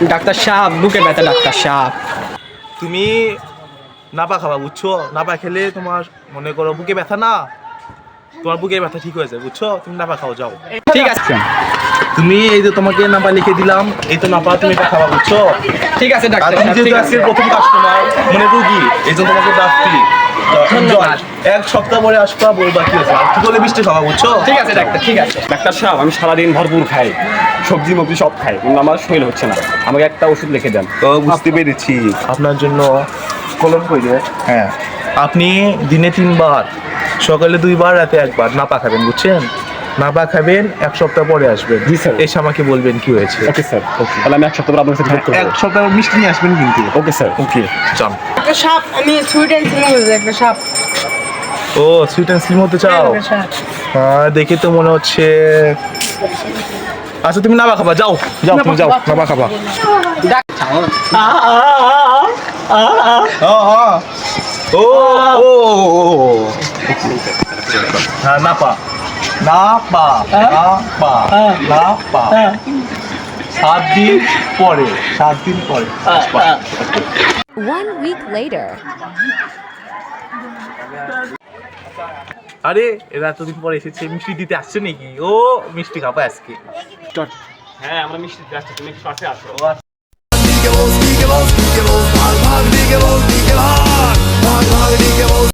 Doctor সাহেব বুকে ব্যথা ডাক্তার সাহেব। তুমি নাপা খাবা বুঝছো, নাপা খেলে তোমার মনে করো বুকে ব্যথা না, তোমার বুকে ব্যথা ঠিক হয়ে যায় বুঝছো, তুমি নাপা খাও যাও। ঠিক আছে তুমি এই যে তোমাকে নাপা লিখে দিলাম, এই তো নাপা, তুমি এটা খাবা বুঝছো। ঠিক আছে আর ডাক্তার তুমি সাহেব, ঠিক যেহেতু আছে। আজকের প্রথম কাস্টমার মানে রুগী, এই জন্য তোমাকে ডাকছি। ধন্যবাদ। এক সপ্তাহ পরে আসবা, বলবা কি হয়েছে, আর কি করে মিষ্টি খাবা বুঝছো। ঠিক আছে ডাক্তার, ঠিক আছে। ডাক্তার সাহেব আমি সারাদিন ভরপুর খাই, সবজি মবজি সব খাই, কিন্তু আমার শরীর হচ্ছে না, আমাকে একটা ওষুধ লিখে দেন। তো বুঝতে পেরেছি আপনার জন্য কলম কইলে, হ্যাঁ আপনি দিনে 3 বার, সকালে 2 বার, রাতে 1 বার নাপা খাবেন বুঝছেন। নাপা খাবেন, 1 সপ্তাহ পরে আসবেন। জি স্যার। এসে আমাকে বলবেন কি হয়েছে। ওকে স্যার, ওকে, তাহলে আমি এক সপ্তাহ পর আপনার সাথে যোগ করবো। 1 সপ্তাহ মিষ্টি নিয়ে আসবেন কিন্তু। ওকে স্যার, ওকে। যান। একটা সাপ, আমি সুইট অ্যান্ড স্লিম হতে চাই, একটা সাপ। ও সুইট অ্যান্ড স্লিম হতে চাও, একটা সাপ। দেখে তো মনে হচ্ছে। আচ্ছা তুমি নাপা খাবা, যাও যাও, তুমি যাও নাপা খাবা। ও ও হ্যাঁ নাপা নাপা নাপা নাপা 7 দিন পরে, 7 দিন পরে আসবা। 1 week later. আরে এরা এতদিন পরে এসেছে, মিষ্টি দিতে আসছে নাকি? ও মিষ্টি খাবো আজকে। হ্যাঁ আমরা মিষ্টি যাচ্ছি, তুমি একটু পাশে আসো। Digge Boss, Digge Boss, Digge Boss, Digge Boss, Digge Boss, Digge Boss, Digge Boss.